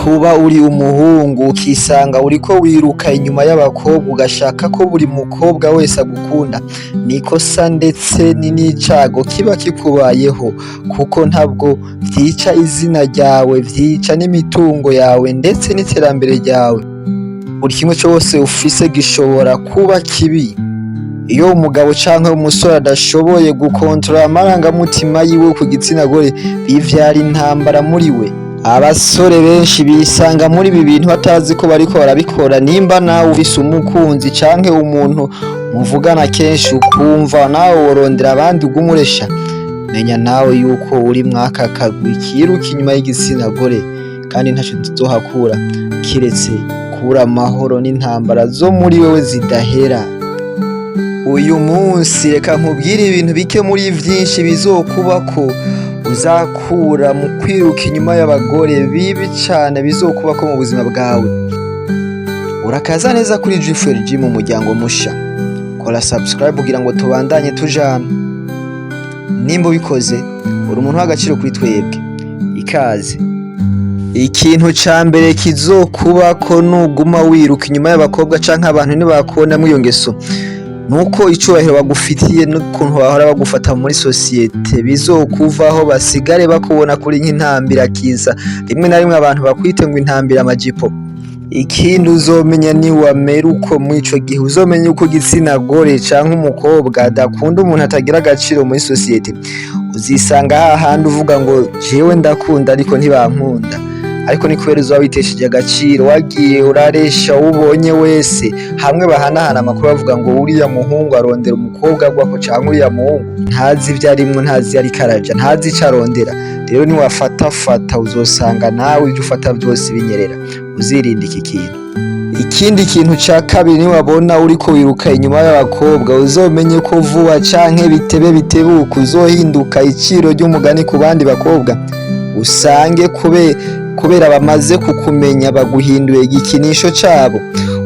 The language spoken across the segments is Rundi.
kuba uri umuhungu ukisanga uriko wiruka inyuma y'abakobwa ugashaka ko buri mukobwa wese agukunda, nikosa ndetse ni n'icago kiba kikubayeho, kuko ntabwo vyica izina ryawe, vyica n'imitungo yawe ndetse n'iterambere ryawe. Buri kimwe cose ufise gishobora kuba kibi iyo umugabo canke umusore adashoboye gukontorora amarangamutima yiwe ku gitsina gore, bivyara intambara muri we. Abasore benshi bisanga muri ibi bintu batazi ko bariko barabikora. Nimba nawe ufise umukunzi canke umuntu muvugana kenshi ukumva nawe worondera abandi ugumuresha, menya nawe yuko uri mwaka kagwi kiruka inyuma y'igitsina gore, kandi ntaco tuzohakura kiretse kubura amahoro n'intambara zo muri wewe zidahera. Uyu munsi reka nkubwire ibintu bike muri vyinshi bizokubako uzakura mu kwiruka inyuma y'abagore bibi cane bizokubako mu buzima bwawe. Urakaza neza kuri G4G mu muryango musha. Kora subscribe kugira ngo tubandanye tujana. Nimba ubikoze uri umuntu w'agaciro kuri twebwe. Ikaze. Ikintu ca mbere kizokubako nuguma wiruka inyuma y'abakobwa canke abantu nibakubona mu iyo ngeso, nuko icubahiro bagufitiye n'ukuntu bahora bagufata muri sosiyete bizokuvaho, basigare bakubona kuri nk'intambira kiza. Rimwe na rimwe abantu bakwite ngo intambira amajipo. Ikindi uzomenya ni wamera uko mw'ico gihe, uzomenya uko igitsina gore canke umukobwa adakunda umuntu atagira agaciro muri sosiyete. Uzisanga hahandi uvuga ngo jewe ndakunda ariko ntibankunda, ariko ni kubera uzoba witesheje agaciro, wagiye uraresha ubonye wese. Hamwe bahanahana amakuru bavuga ngo uriya muhungu arondera umukobwa gwako canke uriya muhungu ntazi ivyo arimwo, ntazi ariko araja, ntazi ico arondera. Rero niwafatafata uzosanga nawe ivyo ufata vyose binyerera. Uzirinde iki kintu. Ikindi kintu ca kabiri, niwabona uriko wiruka inyuma y'abakobwa uzomenye ko vuba canke bitebe bitebuka uzohinduka iciro ry'umugani ku bandi bakobwa. Usange kubera bamaze kukumenya baguhinduye igikinisho cabo.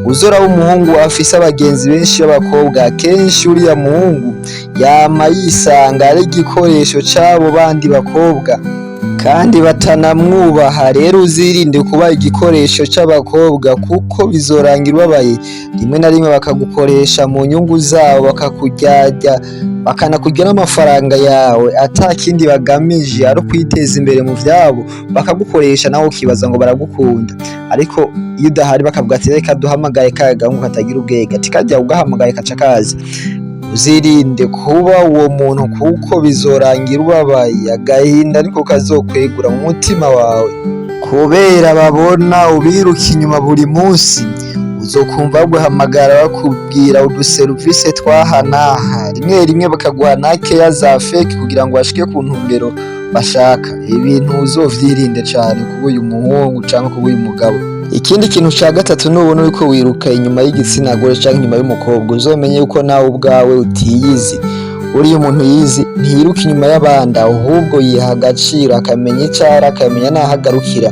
Uzoraba umuhungu afise abagenzi benshi b'abakobwa, kenshi uriya muhungu yama yisanga ari igikoresho cabo bandi bakobwa kandi batanamwubaha. Rero uzirinde kuba igikoresho c'abakobwa kuko bizorangira ubabaye. Rimwe na rimwe bakagukoresha mu nyungu zabo, bakakuryarya, bakanakurya n'amafaranga yawe atakindi bagamije ari kwiteza imbere mu vyabo, bakagukoresha nawe ukibaza ngo baragukunda, ariko iyo udahari bakavuga ati reka duhamagaye kagahungu katagira ubwenge, ati karya ugahamagaye kaca kaza. Uzirinde kuba uwo muntu kuko bizorangira ubabaye, agahinda niko kazokwegura mu mutima wawe. Kubera babona ubiruka inyuma buri munsi, uzokumva baguhamagara bakubwira uduserivise twahanaha, rimwe rimwe bakaguha na keya za fake kugira ngo bashike ku ntumbero bashaka. Ibintu uzovyirinde cane kuba uyu muhungu canke kuba uyu mugabo. Ikindi kintu ca gatatu, nubona uriko wiruka inyuma y'igitsina gore canke inyuma y'umukobwa, uzomenye yuko nawe ubwawe utiyizi. Uriya umuntu yizi ntiyiruka inyuma y'abandi, ahubwo yiha agaciro, akamenya ico ari, akamenya naho agarukira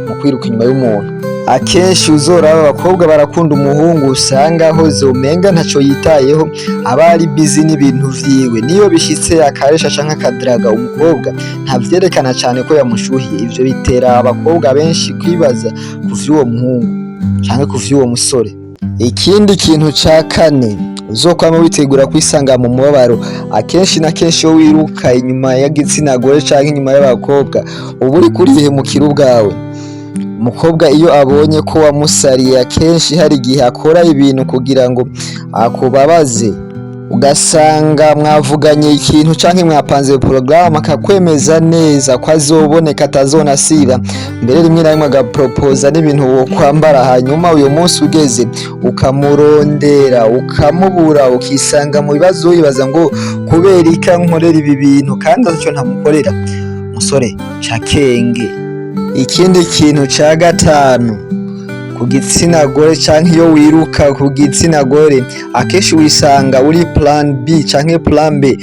mu kwiruka inyuma y'umuntu. Akenshi uzoraba abakobwa barakunda umuhungu usanga ahoze umenga ntaco yitayeho, aba ari busy n'ibintu vyiwe. Niyo bishitse akaresha canke akadraga umukobwa, ntavyerekana cane ko yamushuhiye. Ivyo bitera abakobwa benshi kwibaza ku vy'uwo muhungu canke ku vy'uwo musore. Ikindi kintu ca kane, uzokwama witegura kwisanga mu mubabaro. Akenshi na kenshi iyo wiruka inyuma y'igitsina gore canke inyuma y'abakobwa, uba uriko urihemukira ubwawe. Umukobwa iyo abonye ko wamusariye, akenshi hari igihe akora ibintu kugira ngo akubabaze. Ugasanga mwavuganye ikintu canke mwapanze porogaramu, akakwemeza neza ko azoboneka atazonasiba. Mbere rimwe na rimwe agapropoza n'ibintu wo kwambara, hanyuma uyu munsi ugeze ukamurondera ukamubura, ukisanga mu bibazo wibaza ngo kubera iki ankorera ibi bintu kandi aco ntamukorera. Musore cakenge. Ikindi kintu ca gatanu, ku gitsina gore canke iyo wiruka ku gitsina gore, akenshi wisanga uri plan B canke plan B.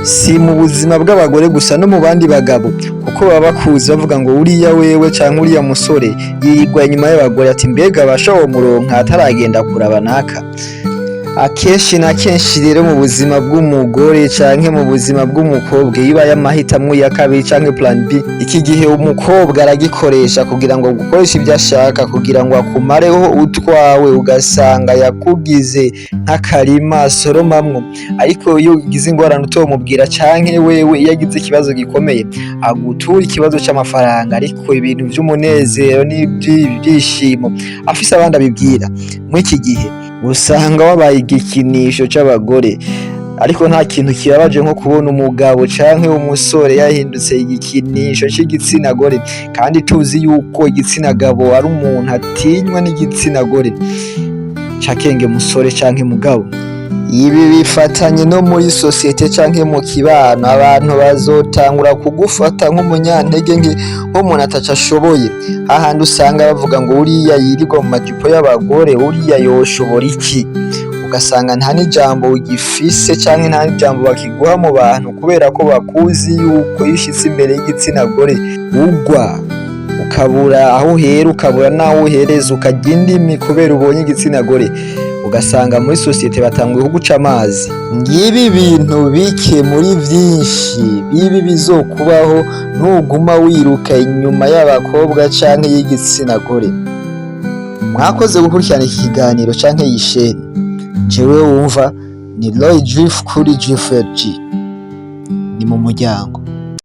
Si mu buzima bw'abagore gusa, no mu bandi bagabo, kuko baba bakuzi bavuga ngo uriya wewe canke uriya musore yigwa inyuma y'abagore, ati mbega basha wo muronka ataragenda kuraba naka. Akenshi na kenshi rero mu buzima bw'umugore canke mu buzima bw'umukobwa iyo ibaye amahitamo ya kabiri canke plan B, iki gihe umukobwa aragikoresha kugira ngo gukoresha ivyo ashaka kugira ngo akumareho utwawe, ugasanga yakugize nk'akarima asoromamwo, ariko iyo ugize ingorane utomubwira canke wewe iyo agize ikibazo gikomeye agutura ikibazo c'amafaranga, ariko ibintu vy'umunezero n'ivyishimo afise abandi abibwira. Mw'iki gihe usanga wabaye igikinisho c'abagore, ariko nta kintu kibabaje nko kubona umugabo canke umusore yahindutse igikinisho c'igitsina gore, kandi tuzi yuko igitsina gabo ari umuntu atinywa n'igitsina gore. Cakenge musore canke mugabo, ibi bifatanye no muri sosiyete canke mu kibano, abantu bazotangura kugufata nk'umunyantege nke, nk'umuntu ataco ashoboye, hahandi usanga bavuga ngo uriya yirirwa mu majipo y'abagore, uriya yoshobora iki? Ugasanga nta n'ijambo ugifise canke nta n'ijambo bakiguha mu bantu, kubera ko bakuzi yuko iyo ushitse imbere y'igitsina gore ugwa, ukabura aho uhera, ukabura n'aho uhereza, ukarya indimi kubera ubonye igitsina gore. Ugasanga muri sosiyete batanguye kuguca amazi. Ngibi bintu bike muri vyinshi bibi bizokubaho nuguma wiruka inyuma y'abakobwa canke y'igitsina gore. Mwakoze gukurikirana iki kiganiro canke iyi sheni. Jewe wumva ni Roy Drift kuri G4G. Ni mu muryango.